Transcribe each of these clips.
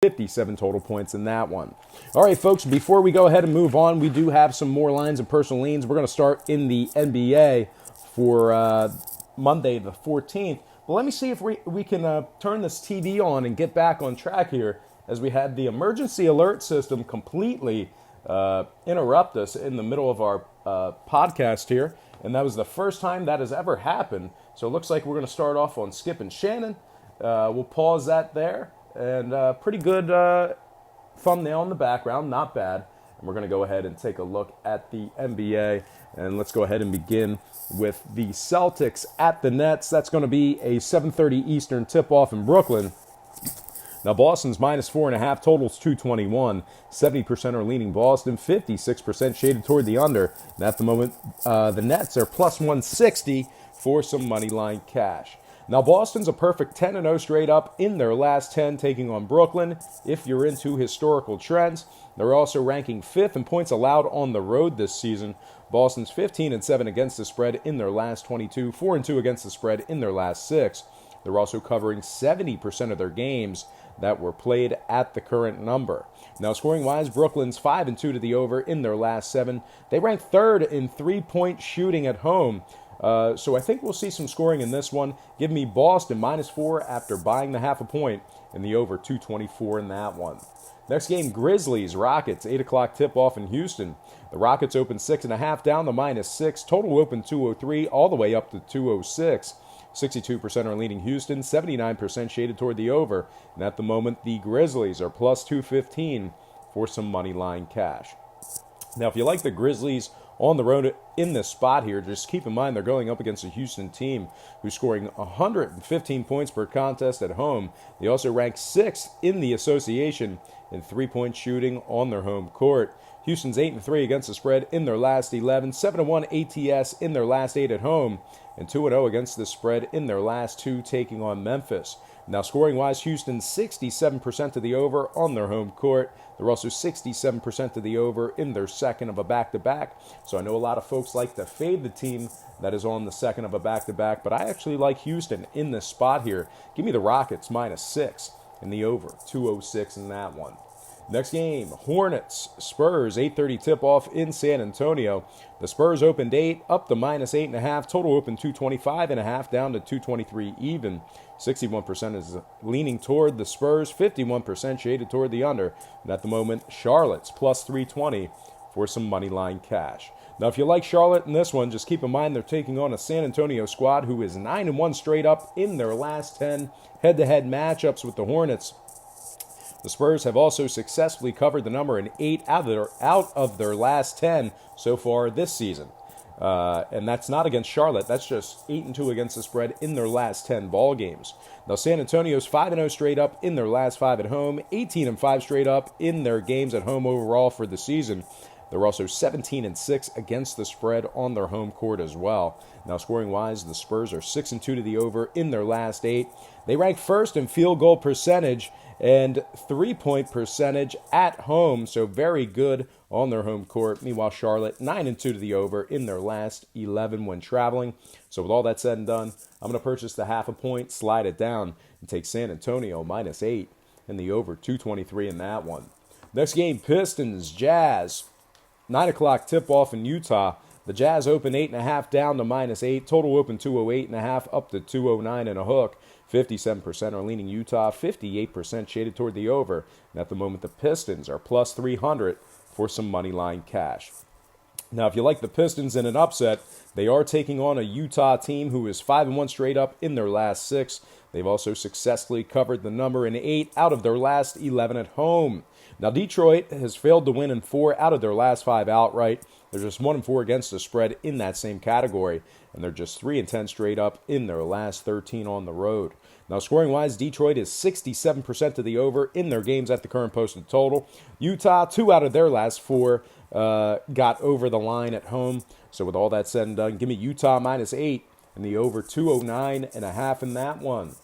57 total points in that one. All right, folks, before we go ahead and move on, we do have some more lines and personal leans. We're going to start in the NBA for Monday the 14th. But let me see if we can turn this TV on and get back on track here, as we had the emergency alert system completely interrupt us in the middle of our podcast here. And that was the first time that has ever happened. So it looks like we're going to start off on Skip and Shannon. We'll pause that there. And pretty good thumbnail in the background, not bad. And we're going to go ahead and take a look at the NBA. And let's go ahead and begin with the Celtics at the Nets. That's going to be a 7:30 Eastern tip-off in Brooklyn. Now, Boston's -4.5, totals 221. 70% are leaning Boston, 56% shaded toward the under. And at the moment, the Nets are +160 for some money line cash. Now, Boston's a perfect 10-0 straight up in their last 10, taking on Brooklyn. If you're into historical trends, they're also ranking 5th in points allowed on the road this season. Boston's 15-7 against the spread in their last 22, 4-2 against the spread in their last 6. They're also covering 70% of their games that were played at the current number. Now, scoring-wise, Brooklyn's 5-2 to the over in their last 7. They rank 3rd in three-point shooting at home. So I think we'll see some scoring in this one. Give me Boston -4 after buying the half a point, and the over 224 in that one. Next game, Grizzlies, Rockets, 8 o'clock tip-off in Houston. The Rockets open 6.5 down to -6. Total open 203 all the way up to 206. 62% are leaning Houston, 79% shaded toward the over. And at the moment, the Grizzlies are +215 for some money line cash. Now, if you like the Grizzlies on the road in this spot here, just keep in mind they're going up against a Houston team who's scoring 115 points per contest at home. They also rank 6th in the association in three-point shooting on their home court. Houston's 8-3 against the spread in their last 11, 7-1 ATS in their last 8 at home, and 2-0 against the spread in their last 2 taking on Memphis. Now, scoring-wise, Houston 67% to the over on their home court. They're also 67% to the over in their second of a back-to-back. So I know a lot of folks like to fade the team that is on the second of a back-to-back, but I actually like Houston in this spot here. Give me the Rockets -6 in the over, 206 in that one. Next game, Hornets, Spurs, 8:30 tip-off in San Antonio. The Spurs opened 8, up to -8.5. Total open 225.5, down to 223 even. 61% is leaning toward the Spurs, 51% shaded toward the under. And at the moment, Charlotte's +320 for some money line cash. Now, if you like Charlotte in this one, just keep in mind they're taking on a San Antonio squad who is 9-1 straight up in their last 10 head-to-head matchups with the Hornets. The Spurs have also successfully covered the number in 8 out of their last 10 so far this season. And that's not against Charlotte. That's just 8-2 against the spread in their last 10 ball games. Now, San Antonio's 5-0 straight up in their last 5 at home, 18-5 straight up in their games at home overall for the season. They're also 17-6 against the spread on their home court as well. Now, scoring-wise, the Spurs are 6-2 to the over in their last 8. They rank 1st in field goal percentage and three-point percentage at home, so very good on their home court. Meanwhile, Charlotte, 9-2 to the over in their last 11 when traveling. So with all that said and done, I'm going to purchase the half a point, slide it down, and take San Antonio -8 and the over 223 in that one. Next game, Pistons, Jazz. 9 o'clock tip-off in Utah. The Jazz open 8.5 down to -8. Total open 208.5 up to 209 and a hook. 57% are leaning Utah, 58% shaded toward the over. And at the moment, the Pistons are +300 for some money line cash. Now, if you like the Pistons in an upset, they are taking on a Utah team who is 5-1 straight up in their last 6. They've also successfully covered the number in 8 out of their last 11 at home. Now, Detroit has failed to win in 4 out of their last 5 outright. They're just 1-4 against the spread in that same category, and they're just 3-10 straight up in their last 13 on the road. Now, scoring-wise, Detroit is 67% to the over in their games at the current posted total. Utah, 2 out of their last 4 got over the line at home. So with all that said and done, give me Utah -8 and the over 209.5 in that one.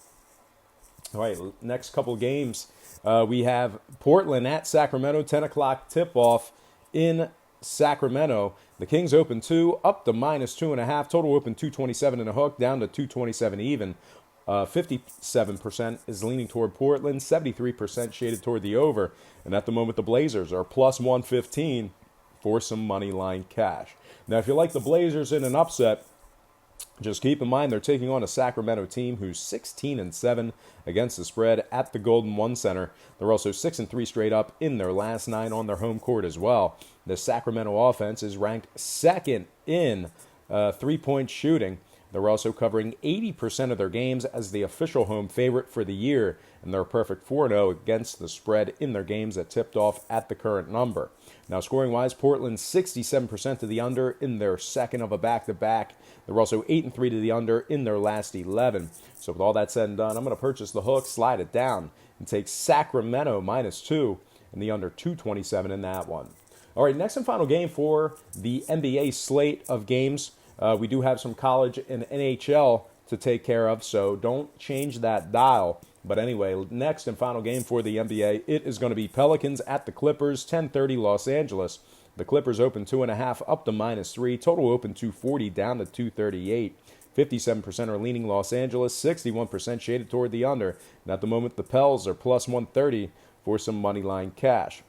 All right, next couple games. We have Portland at Sacramento, 10 o'clock tip-off in Sacramento. The Kings open 2, up to -2.5. Total open 227 and a hook, down to 227 even. 57% is leaning toward Portland, 73% shaded toward the over. And at the moment, the Blazers are plus 115 for some money line cash. Now, if you like the Blazers in an upset, just keep in mind they're taking on a Sacramento team who's 16-7 against the spread at the Golden One Center. They're also 6-3 straight up in their last 9 on their home court as well. The Sacramento offense is ranked second in three-point shooting. They're also covering 80% of their games as the official home favorite for the year, and they're a perfect 4-0 against the spread in their games that tipped off at the current number. Now, scoring-wise, Portland 67% to the under in their second of a back-to-back. They're also 8-3 to the under in their last 11. So with all that said and done, I'm going to purchase the hook, slide it down, and take Sacramento -2 and the under 227 in that one. All right, next and final game for the NBA slate of games. We do have some college and NHL to take care of, so don't change that dial. But anyway, next and final game for the NBA, it is going to be Pelicans at the Clippers, 10:30 Los Angeles. The Clippers open 2.5 up to -3. Total open 240 down to 238. 57% are leaning Los Angeles, 61% shaded toward the under. And at the moment, the Pels are plus 130 for some money line cash.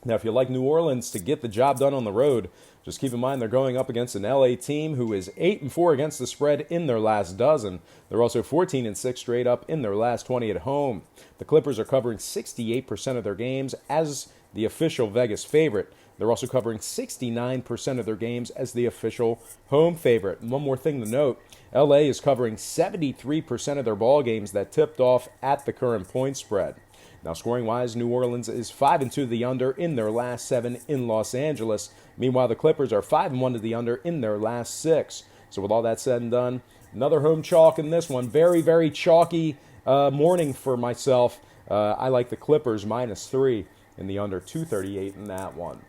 Now, if you like New Orleans to get the job done on the road, just keep in mind they're going up against an LA team who is 8-4 against the spread in their last dozen. They're also 14-6 straight up in their last 20 at home. The Clippers are covering 68% of their games as the official Vegas favorite. They're also covering 69% of their games as the official home favorite. And one more thing to note, LA is covering 73% of their ball games that tipped off at the current point spread. Now, scoring-wise, New Orleans is 5-2 to the under in their last 7 in Los Angeles. Meanwhile, the Clippers are 5-1 to the under in their last 6. So with all that said and done, another home chalk in this one. Very, very chalky morning for myself. I like the Clippers -3 and the under 238 in that one.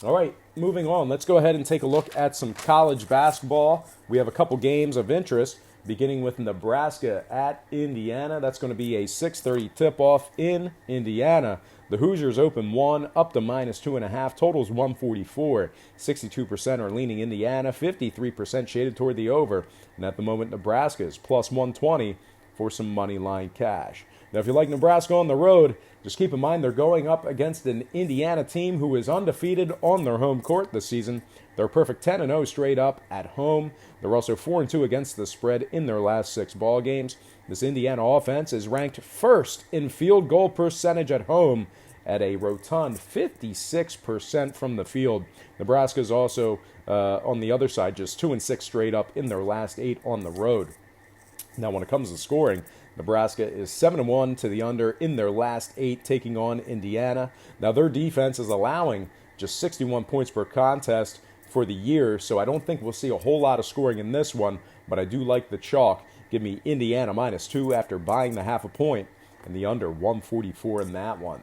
All right, moving on. Let's go ahead and take a look at some college basketball. We have a couple games of interest, beginning with Nebraska at Indiana. That's going to be a 6:30 tip-off in Indiana. The Hoosiers open 1 up to -2.5. Totals 144. 62% are leaning Indiana. 53% shaded toward the over. And at the moment, Nebraska is plus 120 for some money line cash. Now, if you like Nebraska on the road, just keep in mind they're going up against an Indiana team who is undefeated on their home court this season. They're a perfect 10-0 straight up at home. They're also 4-2 against the spread in their last 6 ball games. This Indiana offense is ranked first in field goal percentage at home at a rotund 56% from the field. Nebraska is also, on the other side, just 2-6 straight up in their last 8 on the road. Now, when it comes to scoring, Nebraska is 7-1 to the under in their last 8, taking on Indiana. Now, their defense is allowing just 61 points per contest for the year, so I don't think we'll see a whole lot of scoring in this one, but I do like the chalk. Give me Indiana -2 after buying the half a point, and the under 144 in that one.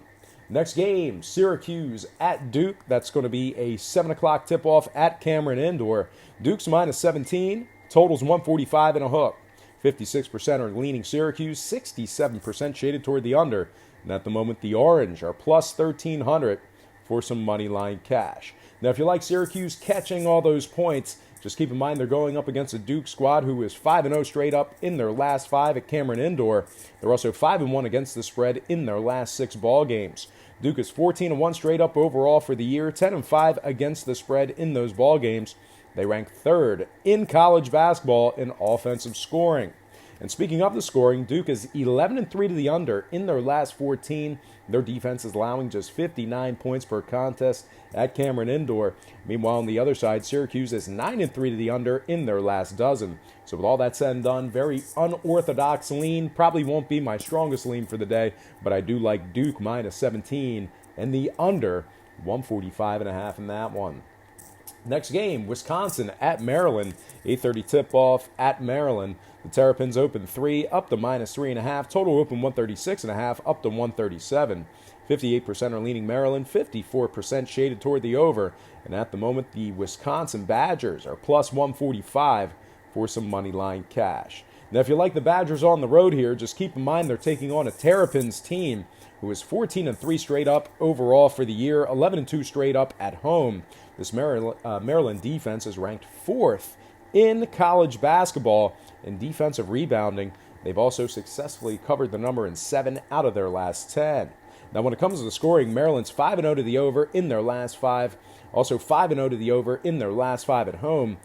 Next game, Syracuse at Duke. That's going to be a 7 o'clock tip-off at Cameron Indoor. Duke's -17, totals 145 and a hook. 56% are leaning Syracuse, 67% shaded toward the under. And at the moment, the Orange are plus 1,300 for some money line cash. Now, if you like Syracuse catching all those points, just keep in mind they're going up against a Duke squad who is 5-0 straight up in their last 5 at Cameron Indoor. They're also 5-1 against the spread in their last 6 ball games. Duke is 14-1 straight up overall for the year, 10-5 against the spread in those ball games. They rank 3rd in college basketball in offensive scoring. And speaking of the scoring, Duke is 11-3 to the under in their last 14. Their defense is allowing just 59 points per contest at Cameron Indoor. Meanwhile, on the other side, Syracuse is 9-3 to the under in their last dozen. So with all that said and done, very unorthodox lean. Probably won't be my strongest lean for the day, but I do like Duke -17 and the under 145.5 in that one. Next game, Wisconsin at Maryland. 8:30 tip-off at Maryland. The Terrapins open 3 up to -3.5. Total open 136.5 up to 137. 58% are leaning Maryland. 54% shaded toward the over. And at the moment, the Wisconsin Badgers are plus 145 for some money line cash. Now, if you like the Badgers on the road here, just keep in mind they're taking on a Terrapins team who is 14-3 straight up overall for the year, 11-2 straight up at home. This Maryland defense is ranked 4th in college basketball in defensive rebounding. They've also successfully covered the number in 7 out of their last 10. Now, when it comes to the scoring, Maryland's 5-0 to the over in their last 5. Also 5-0 to the over in their last 5 at home.